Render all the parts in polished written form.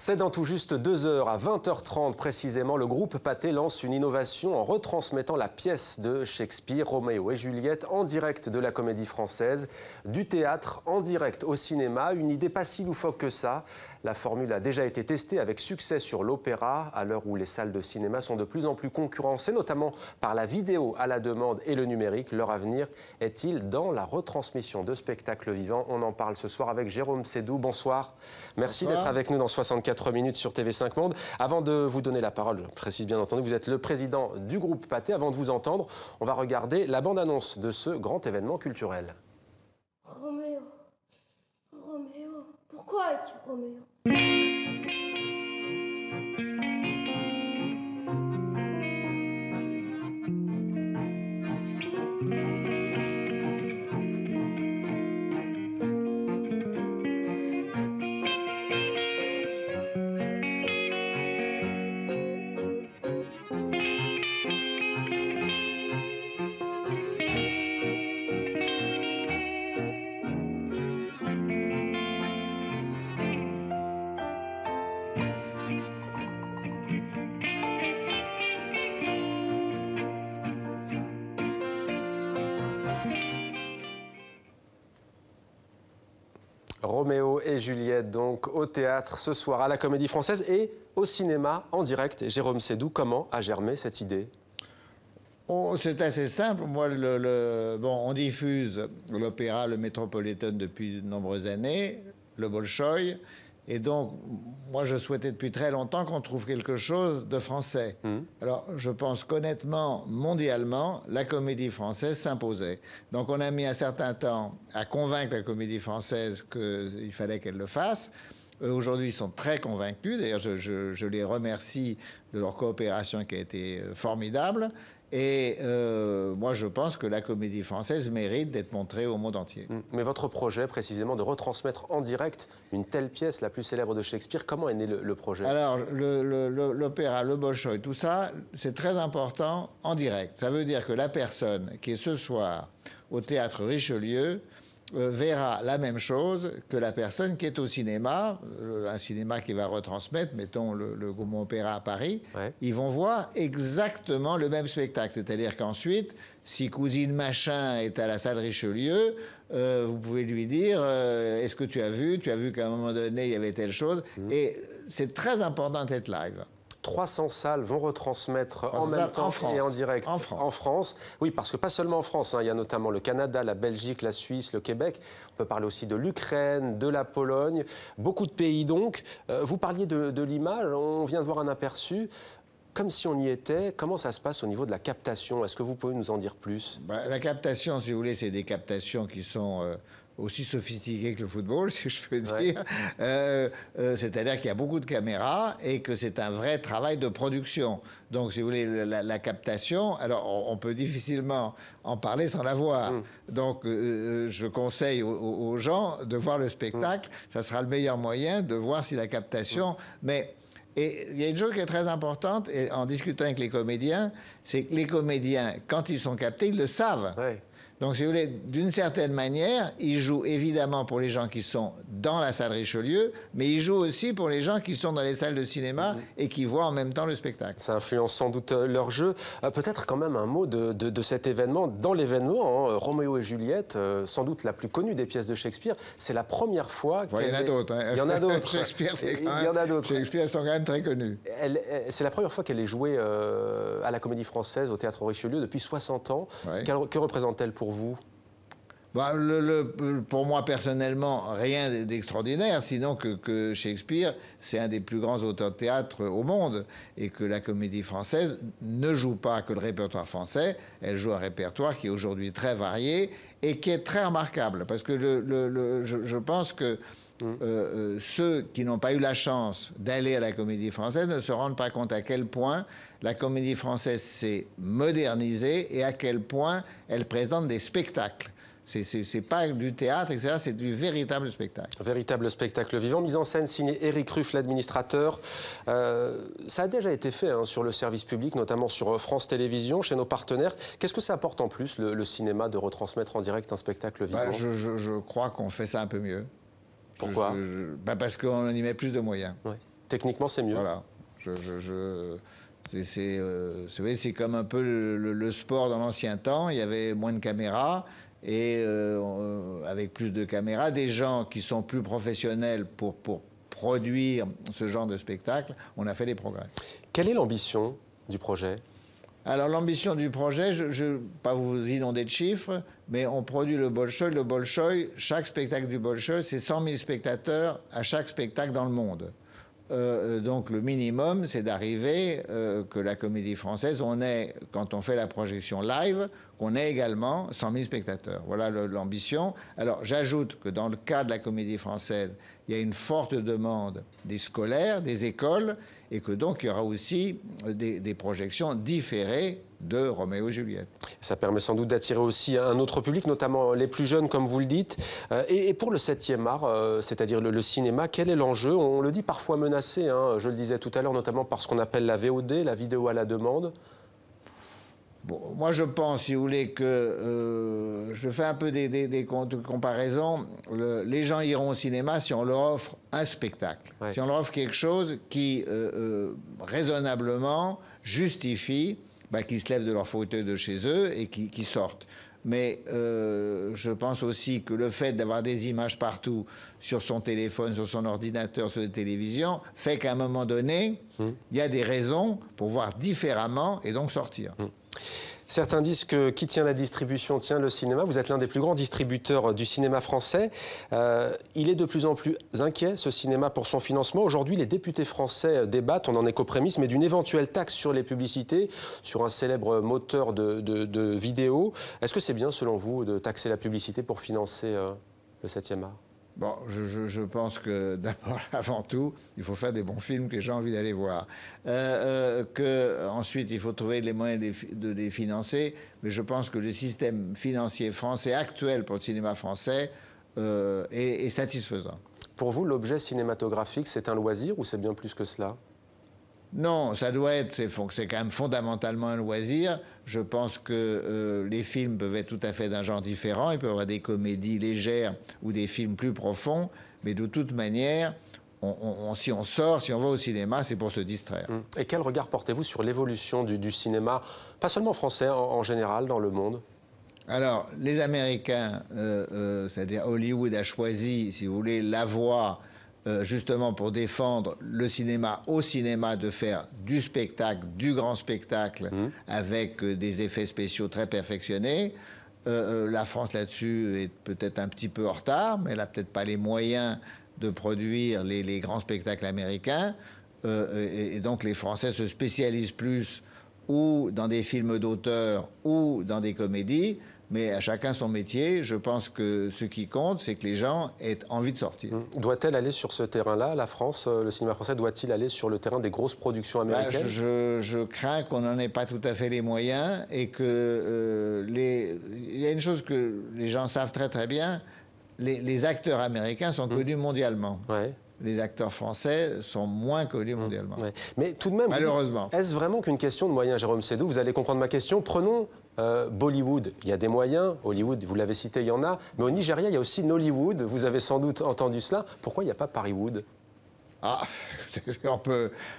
C'est dans tout juste 2 heures, à 20h30 précisément, le groupe Pathé lance une innovation en retransmettant la pièce de Shakespeare, Roméo et Juliette, en direct de la Comédie Française, du théâtre en direct au cinéma. Une idée pas si loufoque que ça. La formule a déjà été testée avec succès sur l'opéra, à l'heure où les salles de cinéma sont de plus en plus concurrencées, notamment par la vidéo à la demande et le numérique. Leur avenir est-il dans la retransmission de spectacles vivants? On en parle ce soir avec Jérôme Sédou. Bonsoir. Merci d'être avec nous dans 64 minutes sur TV5 Monde. Avant de vous donner la parole, je précise bien entendu, vous êtes le président du groupe Pathé. Avant de vous entendre, on va regarder la bande-annonce de ce grand événement culturel. Roméo, Roméo, pourquoi es-tu Roméo? Roméo et Juliette, donc au théâtre ce soir, à la Comédie Française et au cinéma en direct. Jérôme Sédou, comment a germé cette idée? Oh, c'est assez simple. Moi, on diffuse l'opéra, le Métropolitain depuis de nombreuses années, le Bolchoï. Et donc, moi, je souhaitais depuis très longtemps qu'on trouve quelque chose de français. Alors, je pense qu'honnêtement, mondialement, la Comédie Française s'imposait. Donc, on a mis un certain temps à convaincre la Comédie Française qu'il fallait qu'elle le fasse. Aujourd'hui, ils sont très convaincus. D'ailleurs, je les remercie de leur coopération qui a été formidable. Et moi, je pense que la Comédie Française mérite d'être montrée au monde entier. Mais votre projet, précisément, de retransmettre en direct une telle pièce, la plus célèbre de Shakespeare, comment est né le projet? Alors, l'opéra, le Bolchoï, tout ça, c'est très important en direct. Ça veut dire que la personne qui est ce soir au Théâtre Richelieu verra la même chose que la personne qui est au cinéma, un cinéma qui va retransmettre, mettons le Gaumont Opéra à Paris, ils vont voir exactement le même spectacle. C'est-à-dire qu'ensuite, si Cousine Machin est à la salle Richelieu, vous pouvez lui dire est-ce que tu as vu qu'à un moment donné, il y avait telle chose. Et c'est très important d'être live. 300 salles vont retransmettre en même temps et en direct en France. Oui, parce que pas seulement en France, hein, il y a notamment le Canada, la Belgique, la Suisse, le Québec. On peut parler aussi de l'Ukraine, de la Pologne, beaucoup de pays donc. Vous parliez de l'image, on vient de voir un aperçu. Comme si on y était, comment ça se passe au niveau de la captation? Est-ce que vous pouvez nous en dire plus? La captation, si vous voulez, c'est des captations qui sont aussi sophistiquées que le football, si je peux dire. C'est-à-dire qu'il y a beaucoup de caméras et que c'est un vrai travail de production. Donc, si vous voulez, la captation, alors on peut difficilement en parler sans la voir. Donc, je conseille aux gens de voir le spectacle. Ça sera le meilleur moyen de voir si la captation... Et il y a une chose qui est très importante, et en discutant avec les comédiens, c'est que les comédiens, quand ils sont captés, ils le savent. Donc, si vous voulez, d'une certaine manière, ils jouent évidemment pour les gens qui sont dans la salle Richelieu, mais ils jouent aussi pour les gens qui sont dans les salles de cinéma et qui voient en même temps le spectacle. Ça influence sans doute leur jeu. Peut-être quand même un mot de cet événement. Dans l'événement, hein, Roméo et Juliette, sans doute la plus connue des pièces de Shakespeare, c'est la première fois qu'il y en a d'autres. Hein. Il y en a d'autres. Shakespeare, Shakespeare sont quand même très connus. C'est la première fois qu'elle est jouée à la Comédie Française, au Théâtre Richelieu, depuis 60 ans. Que représente-t-elle pour vous? Pour moi, personnellement, rien d'extraordinaire, sinon que Shakespeare, c'est un des plus grands auteurs de théâtre au monde, et que la Comédie Française ne joue pas que le répertoire français, elle joue un répertoire qui est aujourd'hui très varié et qui est très remarquable, parce que je pense que ceux qui n'ont pas eu la chance d'aller à la Comédie Française ne se rendent pas compte à quel point la Comédie Française s'est modernisée et à quel point elle présente des spectacles. C'est pas du théâtre, etc. C'est du véritable spectacle. Véritable spectacle vivant. Mise en scène signée Éric Ruff, l'administrateur. Ça a déjà été fait hein, sur le service public, notamment sur France Télévisions, chez nos partenaires. Qu'est-ce que ça apporte en plus, le cinéma, de retransmettre en direct un spectacle vivant? Je crois qu'on fait ça un peu mieux. Pourquoi? Parce qu'on y met plus de moyens. Ouais. Techniquement, c'est mieux. Voilà. C'est comme un peu le sport dans l'ancien temps. Il y avait moins de caméras et avec plus de caméras, des gens qui sont plus professionnels pour produire ce genre de spectacle, on a fait des progrès. Quelle est l'ambition du projet ? Alors l'ambition du projet, je ne vais pas vous inonder de chiffres, mais on produit le Bolchoï. Le Bolchoï, chaque spectacle du Bolchoï, c'est 100 000 spectateurs à chaque spectacle dans le monde. Donc le minimum, c'est d'arriver que la Comédie Française, on ait, quand on fait la projection live, qu'on ait également 100 000 spectateurs. Voilà l'ambition. Alors j'ajoute que dans le cas de la Comédie Française, il y a une forte demande des scolaires, des écoles, et que donc il y aura aussi des projections différées de Roméo et Juliette. Ça permet sans doute d'attirer aussi un autre public, notamment les plus jeunes, comme vous le dites. Et pour le 7e art, c'est-à-dire le cinéma, quel est l'enjeu? On le dit parfois menacé, hein, je le disais tout à l'heure, notamment par ce qu'on appelle la VOD, la vidéo à la demande. Bon, moi, je pense, si vous voulez, que je fais un peu des comparaisons. Les gens iront au cinéma si on leur offre un spectacle, si on leur offre quelque chose qui, raisonnablement, justifie qu'ils se lèvent de leur fauteuil de chez eux et qui sortent. Mais je pense aussi que le fait d'avoir des images partout, sur son téléphone, sur son ordinateur, sur les télévisions, fait qu'à un moment donné, il y a des raisons pour voir différemment et donc sortir. Certains disent que qui tient la distribution tient le cinéma. Vous êtes l'un des plus grands distributeurs du cinéma français. Il est de plus en plus inquiet, ce cinéma, pour son financement. Aujourd'hui, les députés français débattent, on n'en est qu'aux prémices, mais d'une éventuelle taxe sur les publicités, sur un célèbre moteur de vidéo. Est-ce que c'est bien, selon vous, de taxer la publicité pour financer le 7e art ? Bon, je pense que d'abord, avant tout, il faut faire des bons films que les gens ont envie d'aller voir. Ensuite, il faut trouver les moyens de les financer. Mais je pense que le système financier français actuel pour le cinéma français est satisfaisant. Pour vous, l'objet cinématographique, c'est un loisir ou c'est bien plus que cela ? Non, ça doit être, c'est quand même fondamentalement un loisir. Je pense que les films peuvent être tout à fait d'un genre différent. Il peut y avoir des comédies légères ou des films plus profonds. Mais de toute manière, si on sort, si on va au cinéma, c'est pour se distraire. Et quel regard portez-vous sur l'évolution du cinéma, pas seulement français, en général, dans le monde ? Alors, les Américains, c'est-à-dire Hollywood, a choisi, si vous voulez, la voie justement pour défendre le cinéma au cinéma, de faire du spectacle, du grand spectacle, avec des effets spéciaux très perfectionnés. La France là-dessus est peut-être un petit peu en retard, mais elle n'a peut-être pas les moyens de produire les grands spectacles américains. Et donc les Français se spécialisent plus ou dans des films d'auteur ou dans des comédies. Mais à chacun son métier. Je pense que ce qui compte, c'est que les gens aient envie de sortir. Doit-elle aller sur ce terrain-là, la France, le cinéma français, doit-il aller sur le terrain des grosses productions américaines ? Je crains qu'on n'en ait pas tout à fait les moyens et que il y a une chose que les gens savent très très bien, les acteurs américains sont connus mondialement. Ouais. Les acteurs français sont moins connus mondialement. Ouais. Mais tout de même, malheureusement. Est-ce vraiment qu'une question de moyens, Jérôme Seydoux? Vous allez comprendre ma question. Prenons Bollywood. Il y a des moyens. Hollywood, vous l'avez cité, il y en a. Mais au Nigeria, il y a aussi Nollywood. Vous avez sans doute entendu cela. Pourquoi il n'y a pas Paris-Wood? Ah,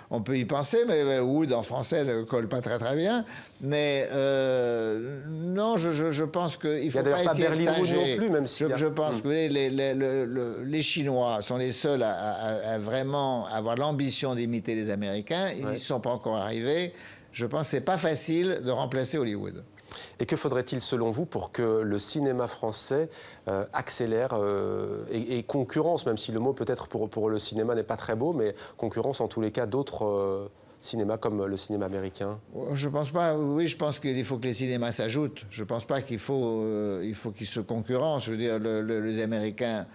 on peut y penser, mais Wood en français ne colle pas très très bien. Mais non, je pense qu'il faut pas essayer de singer. Non plus, même si je pense que les Chinois sont les seuls à vraiment avoir l'ambition d'imiter les Américains. Ils n'y sont pas encore arrivés. Je pense que c'est pas facile de remplacer Hollywood. Et que faudrait-il, selon vous, pour que le cinéma français accélère et concurrence, même si le mot peut-être pour le cinéma n'est pas très beau, mais concurrence en tous les cas d'autres cinémas comme le cinéma américain? Je pense pas. Oui, je pense qu'il faut que les cinémas s'ajoutent. Je pense pas qu'il faut qu'ils se concurrencent. Je veux dire, les Américains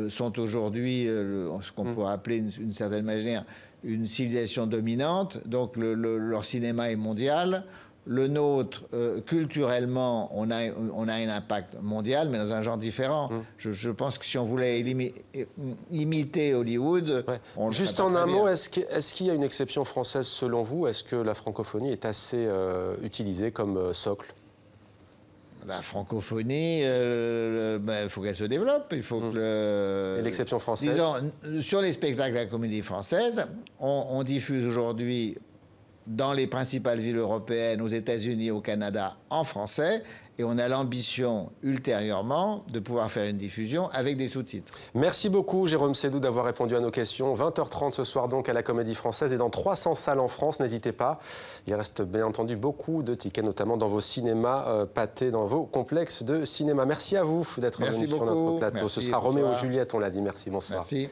sont aujourd'hui ce qu'on pourrait appeler d'une certaine manière une civilisation dominante. Donc leur cinéma est mondial. Le nôtre, culturellement, on a un impact mondial, mais dans un genre différent. Je pense que si on voulait imiter Hollywood... Ouais. Juste en un mot, est-ce qu'il y a une exception française selon vous? Est-ce que la francophonie est assez utilisée comme socle? La francophonie, il faut qu'elle se développe. Il faut que Et l'exception française? Disons, sur les spectacles de la Comédie Française, on diffuse aujourd'hui dans les principales villes européennes, aux États-Unis, au Canada, en français. Et on a l'ambition, ultérieurement, de pouvoir faire une diffusion avec des sous-titres. Merci beaucoup, Jérôme Sédou, d'avoir répondu à nos questions. 20h30 ce soir, donc, à la Comédie Française et dans 300 salles en France. N'hésitez pas. Il reste, bien entendu, beaucoup de tickets, notamment dans vos cinémas pâtés, dans vos complexes de cinéma. Merci à vous d'être venu sur notre plateau. Merci, Ce sera Roméo bonsoir. et Juliette, on l'a dit. Merci, bonsoir. Merci.